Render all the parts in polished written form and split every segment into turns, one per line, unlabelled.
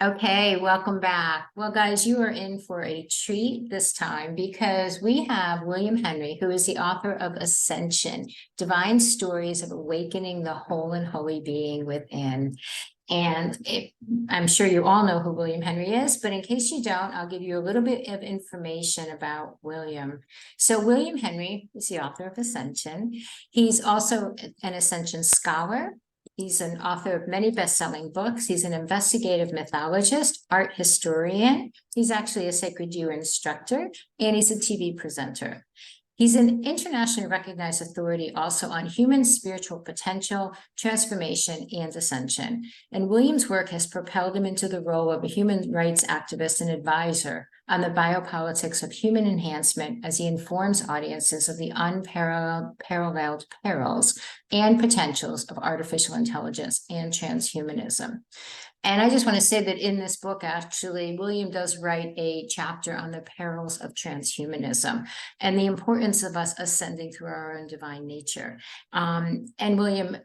Okay, welcome back. Well, guys, you are in for a treat this time because we have William Henry, who is the author of Ascension, Divine Stories of Awakening the Whole and Holy Being Within. I'm sure you all know who William Henry is, but in case you don't, I'll give you a little bit of information about William. So William Henry is the author of Ascension. He's also an Ascension scholar. He's an author of many best-selling books. He's an investigative mythologist, art historian. He's actually a sacred gear instructor, and he's a TV presenter. He's an internationally recognized authority also on human spiritual potential, transformation, and ascension. And William's work has propelled him into the role of a human rights activist and advisor on the biopolitics of human enhancement as he informs audiences of the unparalleled perils and potentials of artificial intelligence and transhumanism. And I just want to say that in this book, actually, William does write a chapter on the perils of transhumanism and the importance of us ascending through our own divine nature. And William,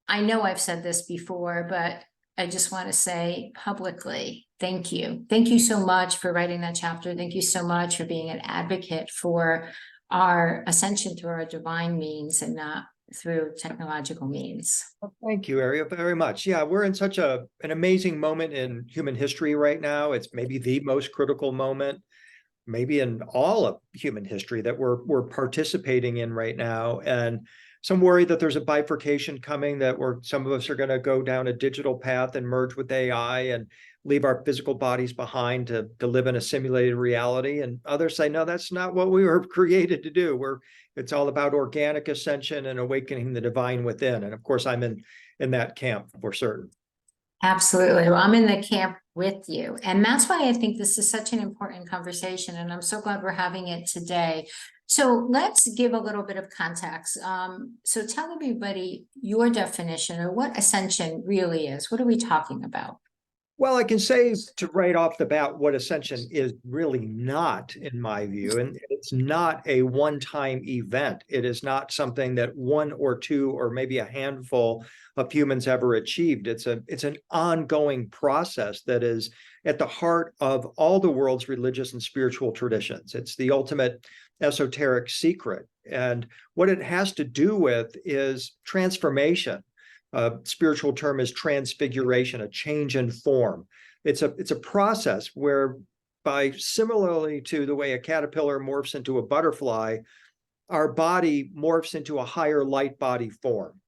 I know I've said this before, but I just want to say publicly, thank you. Thank you so much for writing that chapter. Thank you so much for being an advocate for our ascension through our divine means and not through technological means.
Well, thank you, Ariel, very much. Yeah, we're in such an amazing moment in human history right now. It's maybe the most critical moment, maybe in all of human history that we're participating in right now. And some worry that there's a bifurcation coming, that some of us are going to go down a digital path and merge with AI and leave our physical bodies behind to live in a simulated reality. And others say, no, that's not what we were created to do. It's all about organic ascension and awakening the divine within. And of course, I'm in that camp for certain.
Absolutely. Well, I'm in the camp with you. And that's why I think this is such an important conversation. And I'm so glad we're having it today. So let's give a little bit of context. So tell everybody your definition or what ascension really is. What are we talking about?
Well, I can say to right off the bat what ascension is really not, in my view, and it's not a one-time event. It is not something that one or two or maybe a handful of humans ever achieved. It's an ongoing process that is at the heart of all the world's religious and spiritual traditions. It's the ultimate esoteric secret. And what it has to do with is transformation. Spiritual term is transfiguration, a change in form. It's a process whereby, similarly to the way a caterpillar morphs into a butterfly, our body morphs into a higher light body form.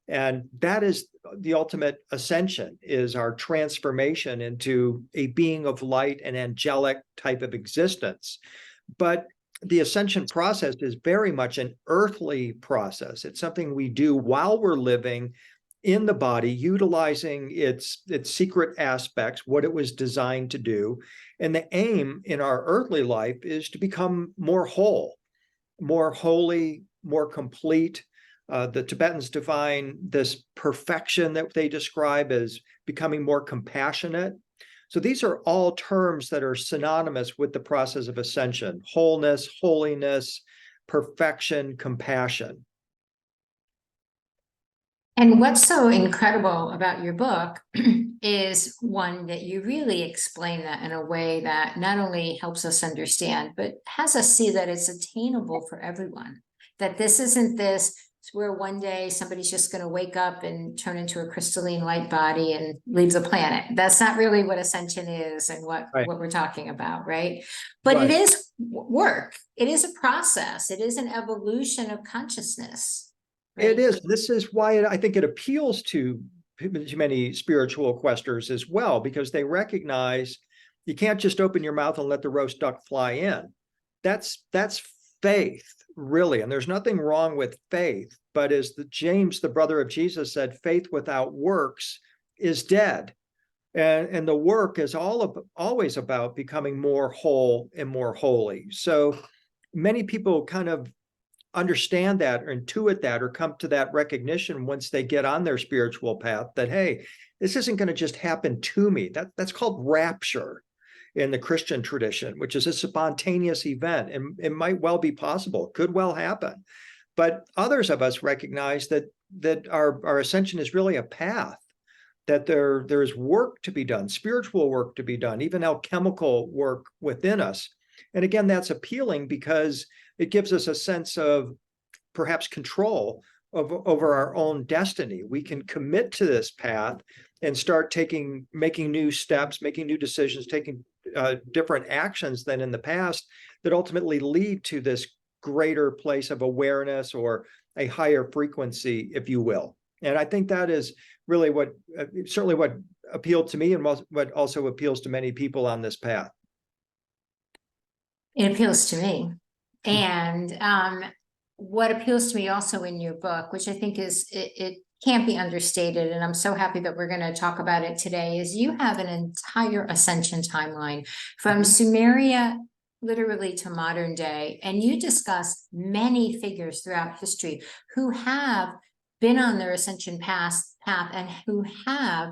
And that is the ultimate ascension, is our transformation into a being of light and angelic type of existence. But the ascension process is very much an earthly process. It's something we do while we're living in the body, utilizing its secret aspects, what it was designed to do. And the aim in our earthly life is to become more whole, more holy, more complete. The Tibetans define this perfection that they describe as becoming more compassionate. So these are all terms that are synonymous with the process of ascension: wholeness, holiness, perfection, compassion.
And what's so incredible about your book is, one, that you really explain that in a way that not only helps us understand, but has us see that it's attainable for everyone. That this isn't this where one day somebody's just going to wake up and turn into a crystalline light body and leave the planet. That's not really what ascension is and what we're talking about, right? But it is work. It is a process. It is an evolution of consciousness. Right?
It is. This is why I think it appeals to many spiritual questers as well, because they recognize you can't just open your mouth and let the roast duck fly in. That's faith, really. And there's nothing wrong with faith. But as James, the brother of Jesus, said, faith without works is dead. And the work is always about becoming more whole and more holy. So many people kind of understand that or intuit that or come to that recognition once they get on their spiritual path that, hey, this isn't going to just happen to me. That's called rapture in the Christian tradition, which is a spontaneous event, and it might well be possible. It could well happen. But others of us recognize that our ascension is really a path that there's work to be done, spiritual work to be done, even alchemical work within us. And again, that's appealing because it gives us a sense of perhaps control over our own destiny. We can commit to this path and start making new steps, making new decisions, taking different actions than in the past that ultimately lead to this greater place of awareness or a higher frequency, if you will. And I think that is really certainly what appealed to me and what also appeals to many people on this path.
It appeals to me. And what appeals to me also in your book, which I think it can't be understated, and I'm so happy that we're going to talk about it today, is you have an entire ascension timeline from Sumeria literally to modern day, and you discuss many figures throughout history who have been on their ascension path and who have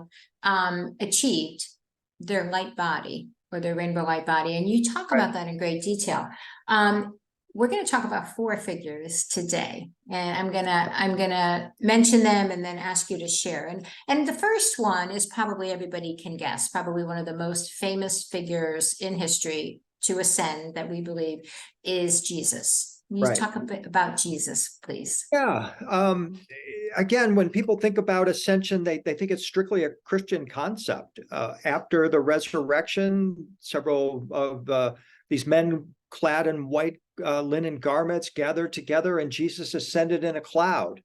achieved their light body or their rainbow light body, and you talk about that in great detail. We're going to talk about 4 figures today, and I'm gonna mention them and then ask you to share. And the first one is probably everybody can guess, probably one of the most famous figures in history to ascend that we believe is Jesus. Can you talk a bit about Jesus, please?
Yeah. Again, when people think about ascension, they think it's strictly a Christian concept. After the resurrection, several of these men clad in white linen garments gathered together, and Jesus ascended in a cloud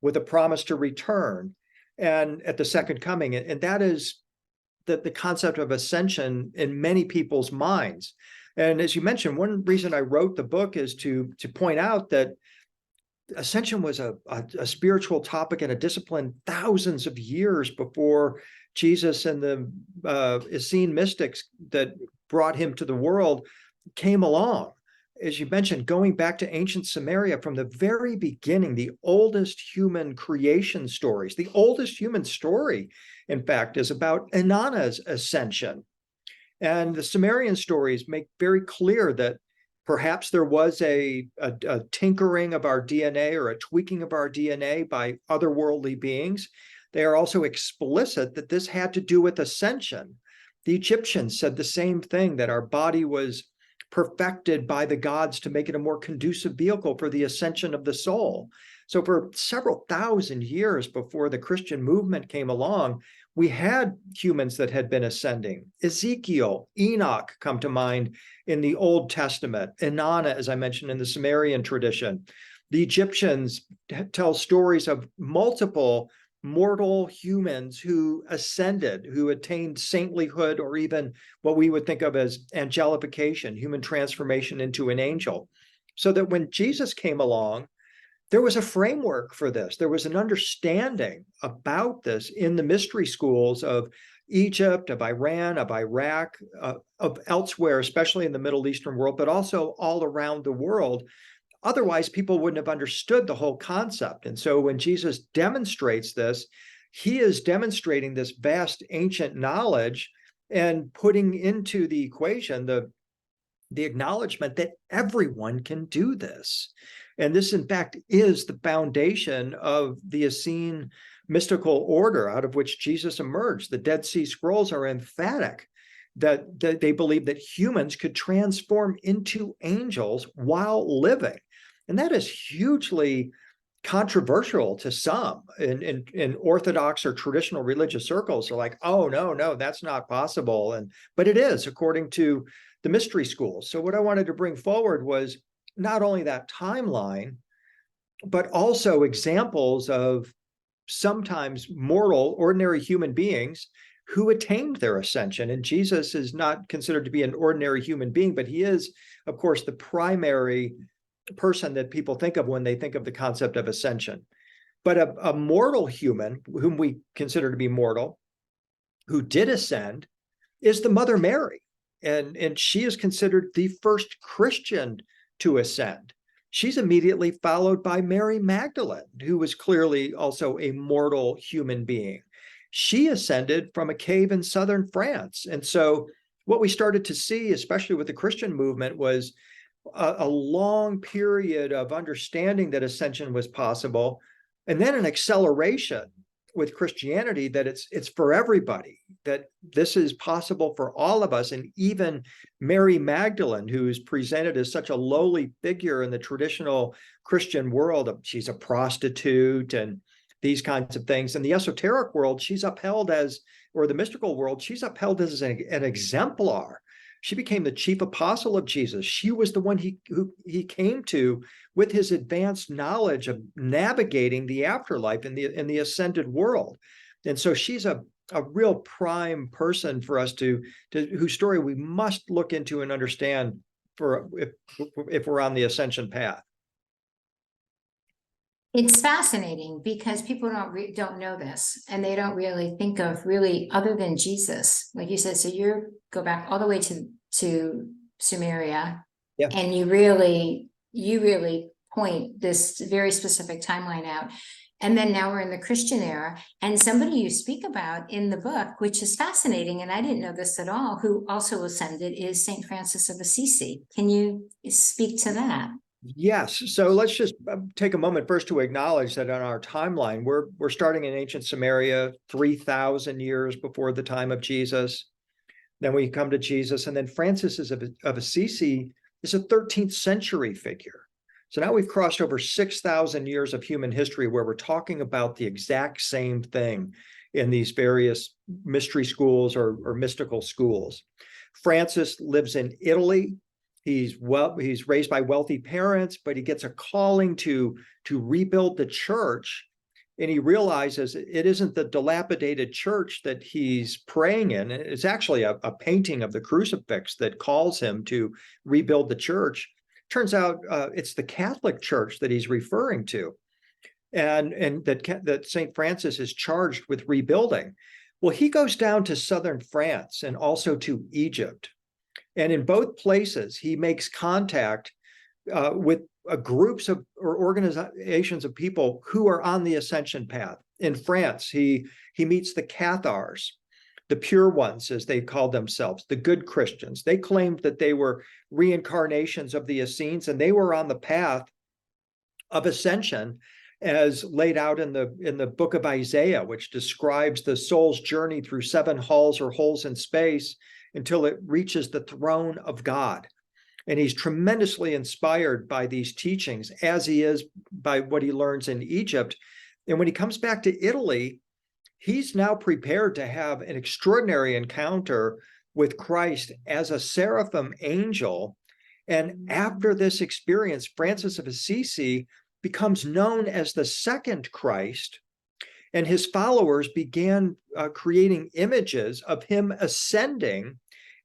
with a promise to return and at the second coming. And that is the concept of ascension in many people's minds. And as you mentioned, one reason I wrote the book is to point out that ascension was a spiritual topic and a discipline thousands of years before Jesus and the Essene mystics that brought him to the world came along. As you mentioned, going back to ancient Sumeria, from the very beginning, the oldest human creation stories, the oldest human story, in fact, is about Inanna's ascension. And the Sumerian stories make very clear that perhaps there was a tinkering of our DNA or a tweaking of our DNA by otherworldly beings. They are also explicit that this had to do with ascension. The Egyptians said the same thing, that our body was perfected by the gods to make it a more conducive vehicle for the ascension of the soul. So for several thousand years before the Christian movement came along, we had humans that had been ascending. Ezekiel, Enoch come to mind in the Old Testament, Inanna, as I mentioned, in the Sumerian tradition. The Egyptians tell stories of multiple mortal humans who ascended, who attained saintlyhood, or even what we would think of as angelification, human transformation into an angel. So that when Jesus came along, there was a framework for this. There was an understanding about this in the mystery schools of Egypt, of Iran, of Iraq, of elsewhere, especially in the Middle Eastern world, but also all around the world. Otherwise, people wouldn't have understood the whole concept. And so when Jesus demonstrates this, he is demonstrating this vast ancient knowledge and putting into the equation the acknowledgement that everyone can do this. And this, in fact, is the foundation of the Essene mystical order out of which Jesus emerged. The Dead Sea Scrolls are emphatic that they believe that humans could transform into angels while living. And that is hugely controversial to some in Orthodox or traditional religious circles. Are like, oh, no, that's not possible. But it is, according to the mystery schools. So what I wanted to bring forward was not only that timeline, but also examples of sometimes mortal, ordinary human beings who attained their ascension. And Jesus is not considered to be an ordinary human being, but he is, of course, the primary person that people think of when they think of the concept of ascension. But a mortal human, whom we consider to be mortal, who did ascend, is the Mother Mary. And she is considered the first Christian to ascend. She's immediately followed by Mary Magdalene, who was clearly also a mortal human being. She ascended from a cave in southern France. And so what we started to see, especially with the Christian movement, was a long period of understanding that ascension was possible, and then an acceleration with Christianity that it's for everybody, that this is possible for all of us. And even Mary Magdalene, who is presented as such a lowly figure in the traditional Christian world, she's a prostitute and these kinds of things. In the esoteric world, she's upheld as, or the mystical world, she's upheld as an exemplar. She became the chief apostle of Jesus. She was the one who he came to with his advanced knowledge of navigating the afterlife in the ascended world. And so she's a real prime person for us to whose story we must look into and understand for if we're on the ascension path.
It's fascinating because people don't know this, and they don't really think of really other than Jesus, like you said. So you go back all the way to Sumeria,
Yeah.
and you really point this very specific timeline out. And then now we're in the Christian era, and somebody you speak about in the book, which is fascinating, and I didn't know this at all, who also ascended, is Saint Francis of Assisi. Can you speak to that?
Yes. So let's just take a moment first to acknowledge that on our timeline, we're starting in ancient Sumeria, 3,000 years before the time of Jesus. Then we come to Jesus, and then Francis of Assisi is a 13th century figure. So now we've crossed over 6,000 years of human history where we're talking about the exact same thing in these various mystery schools or mystical schools. Francis lives in Italy. He's raised by wealthy parents, but he gets a calling to rebuild the church. And he realizes it isn't the dilapidated church that he's praying in. It's actually a painting of the crucifix that calls him to rebuild the church. Turns out it's the Catholic Church that he's referring to, and that St. Francis is charged with rebuilding. Well, he goes down to southern France and also to Egypt. And in both places, he makes contact with groups of or organizations of people who are on the ascension path. In France, he meets the Cathars, the pure ones, as they called themselves, the good Christians. They claimed that they were reincarnations of the Essenes, and they were on the path of ascension as laid out in the book of Isaiah, which describes the soul's journey through 7 halls or holes in space until it reaches the throne of God. And he's tremendously inspired by these teachings, as he is by what he learns in Egypt. And when he comes back to Italy, he's now prepared to have an extraordinary encounter with Christ as a seraphim angel. And after this experience, Francis of Assisi becomes known as the second Christ, and his followers began creating images of him ascending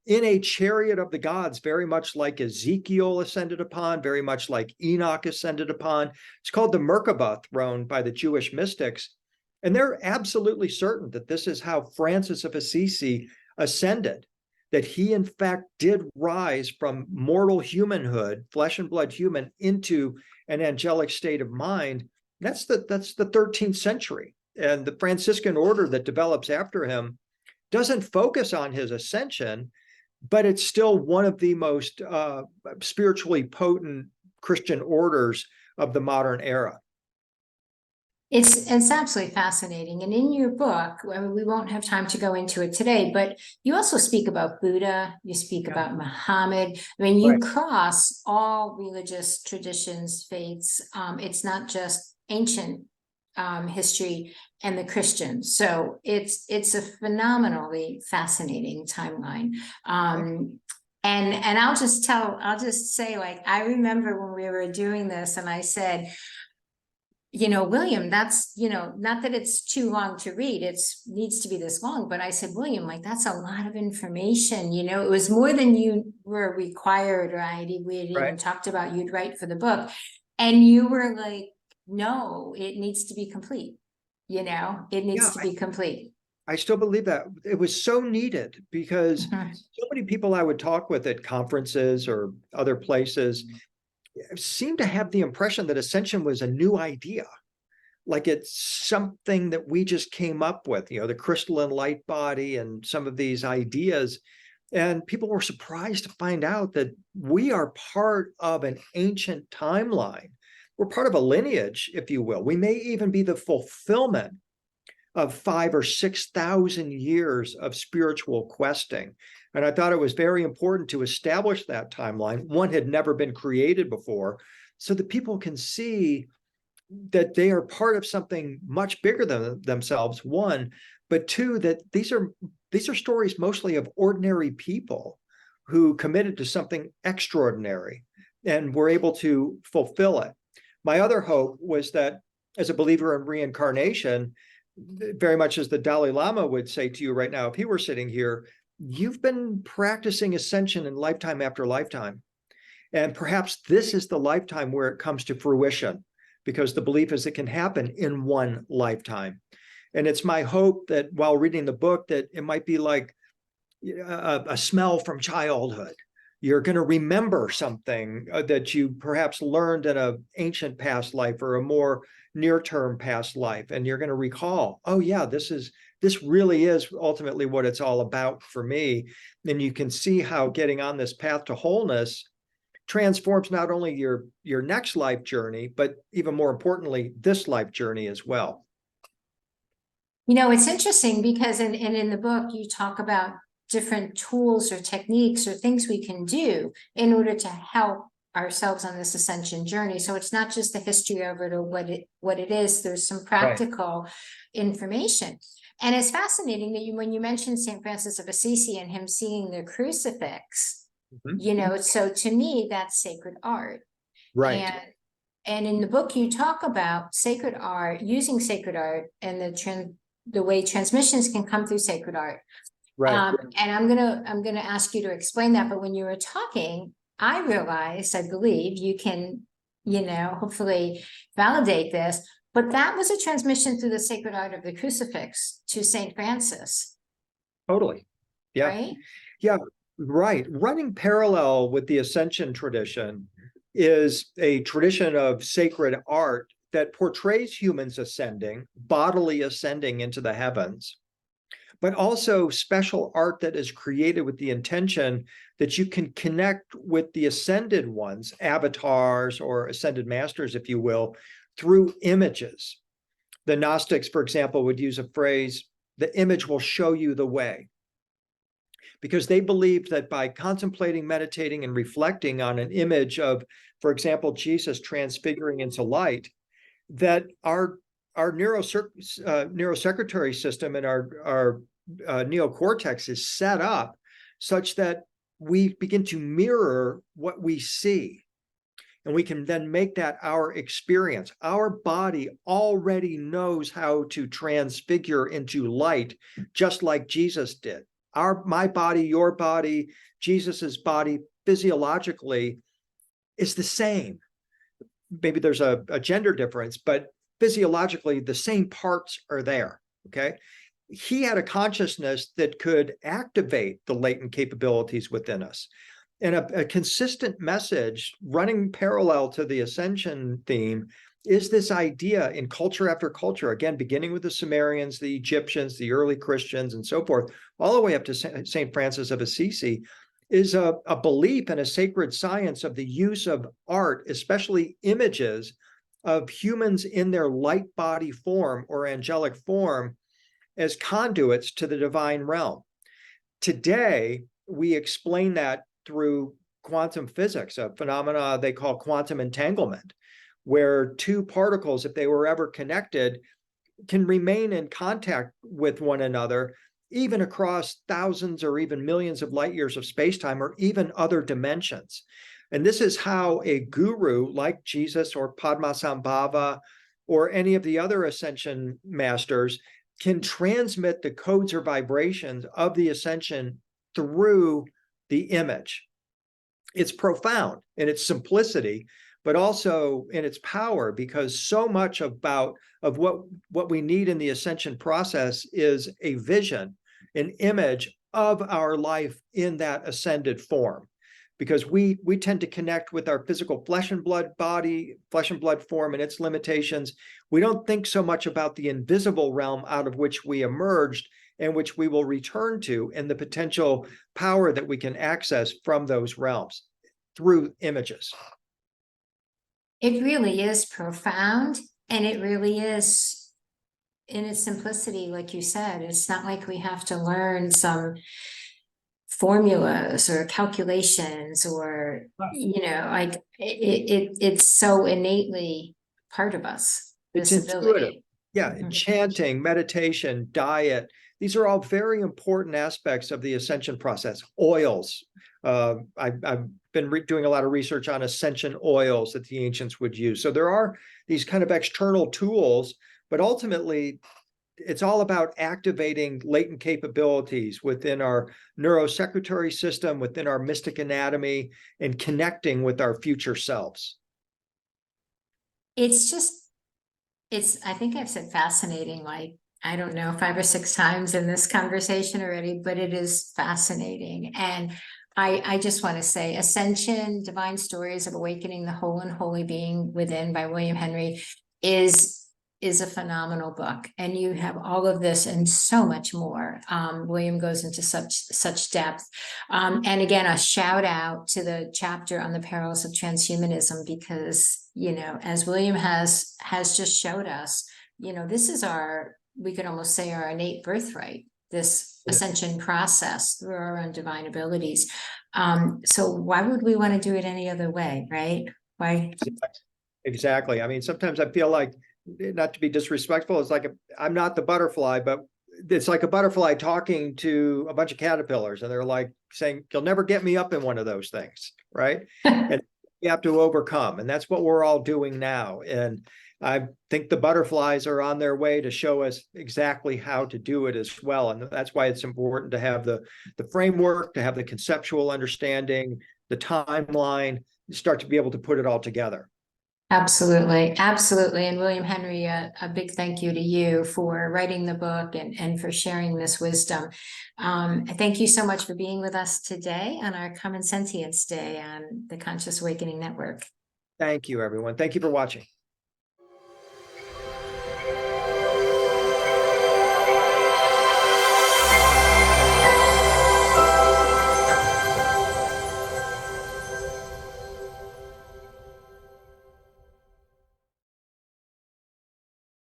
in a chariot of the gods, very much like Ezekiel ascended upon, very much like Enoch ascended upon. It's called the Merkabah throne by the Jewish mystics. And they're absolutely certain that this is how Francis of Assisi ascended, that he in fact did rise from mortal humanhood, flesh and blood human, into an angelic state of mind. That's the 13th century. And the Franciscan order that develops after him doesn't focus on his ascension, but it's still one of the most spiritually potent Christian orders of the modern era.
It's absolutely fascinating. And in your book, I mean, we won't have time to go into it today, but you also speak about Buddha, you speak about Muhammad. I mean, you cross all religious traditions, faiths. It's not just ancient history and the Christians. So it's a phenomenally fascinating timeline. And I'll just say, like, I remember when we were doing this and I said, William, that's, not that it's too long to read, needs to be this long, but I said, William, like, that's a lot of information, it was more than you were required, right? We had even talked about you'd write for the book, and you were like, no, it needs to be complete, it needs to be complete.
I still believe that it was so needed because so many people I would talk with at conferences or other places seem to have the impression that ascension was a new idea, like it's something that we just came up with, the crystalline light body and some of these ideas. And people were surprised to find out that we are part of an ancient timeline. We're part of a lineage, if you will. We may even be the fulfillment of 5,000 or 6,000 years of spiritual questing. And I thought it was very important to establish that timeline. One had never been created before, so that people can see that they are part of something much bigger than themselves, one, but two, that these are stories mostly of ordinary people who committed to something extraordinary and were able to fulfill it. My other hope was that, as a believer in reincarnation, very much as the Dalai Lama would say to you right now, if he were sitting here, you've been practicing ascension in lifetime after lifetime. And perhaps this is the lifetime where it comes to fruition, because the belief is it can happen in one lifetime. And it's my hope that while reading the book, that it might be like a smell from childhood. You're going to remember something that you perhaps learned in an ancient past life or a more near-term past life. And you're going to recall, oh yeah, this really is ultimately what it's all about for me. And you can see how getting on this path to wholeness transforms not only your next life journey, but even more importantly, this life journey as well.
You know, it's interesting because in the book, you talk about different tools or techniques or things we can do in order to help ourselves on this ascension journey. So it's not just the history of it or what it is. There's some practical information. And it's fascinating that when you mentioned St. Francis of Assisi and him seeing the crucifix, you know, so to me, that's sacred art.
Right.
And in the book, you talk about sacred art, using sacred art and the way transmissions can come through sacred art.
Right.
And I'm gonna ask you to explain that. But when you were talking, I realized, I believe you can, you know, hopefully validate this, but that was a transmission through the sacred art of the crucifix to Saint Francis.
Totally. Yeah.
Right?
Yeah. Right. Running parallel with the Ascension tradition is a tradition of sacred art that portrays humans ascending, bodily ascending into the heavens, but also special art that is created with the intention that you can connect with the ascended ones, avatars or ascended masters, if you will, through images. The Gnostics, for example, would use a phrase, the image will show you the way, because they believed that by contemplating, meditating, and reflecting on an image of, for example, Jesus transfiguring into light, that our neurosecretory system and our neocortex is set up such that we begin to mirror what we see. And we can then make that our experience. Our body already knows how to transfigure into light, just like Jesus did. My body, your body, Jesus's body, physiologically is the same. Maybe there's a gender difference, but physiologically, the same parts are there, okay? He had a consciousness that could activate the latent capabilities within us. And a consistent message running parallel to the Ascension theme is this idea in culture after culture, again, beginning with the Sumerians, the Egyptians, the early Christians, and so forth, all the way up to St. Francis of Assisi, is a belief in a sacred science of the use of art, especially images of humans in their light body form or angelic form as conduits to the divine realm. Today, we explain that through quantum physics, a phenomena they call quantum entanglement, where two particles, if they were ever connected, can remain in contact with one another, even across thousands or even millions of light years of space-time or even other dimensions. And this is how a guru like Jesus or Padmasambhava or any of the other ascension masters can transmit the codes or vibrations of the ascension through the image. It's profound in its simplicity, but also in its power, because so much of what we need in the ascension process is a vision, an image of our life in that ascended form. Because we tend to connect with our physical flesh and blood body, flesh and blood form and its limitations. We don't think so much about the invisible realm out of which we emerged and which we will return to, and the potential power that we can access from those realms through images.
It really is profound, and it really is in its simplicity, like you said, it's not like we have to learn some formulas or calculations or, like it's so innately part of us,
It's
this
intuitive.
ability.
Yeah,
Mhm.
chanting, meditation, diet. These are all very important aspects of the ascension process. Oils. I've been doing a lot of research on ascension oils that the ancients would use. So there are these kind of external tools, but ultimately it's all about activating latent capabilities within our neurosecretory system, within our mystic anatomy, and connecting with our future selves.
It's just, I think I've said fascinating, like, I don't know, 5 or 6 times in this conversation already, but it is fascinating. And I just want to say Ascension, Divine Stories of Awakening the Whole and Holy Being Within by William Henry is a phenomenal book. And you have all of this and so much more. William goes into such depth. And again, a shout out to the chapter on the perils of transhumanism, because, as William has just showed us, this is we could almost say our innate birthright, this ascension process through our own divine abilities. So why would we want to do it any other way, right? Why?
Exactly. I mean, sometimes I feel like, not to be disrespectful, it's like I'm not the butterfly, but it's like a butterfly talking to a bunch of caterpillars, and they're like saying, "You'll never get me up in one of those things," right? And you have to overcome, and that's what we're all doing now. And I think the butterflies are on their way to show us exactly how to do it as well. And that's why it's important to have the framework, to have the conceptual understanding, the timeline, start to be able to put it all together.
Absolutely, absolutely. And William Henry, a big thank you to you for writing the book and for sharing this wisdom. Thank you so much for being with us today on our Common Sentience Day on the Conscious Awakening Network.
Thank you, everyone. Thank you for watching.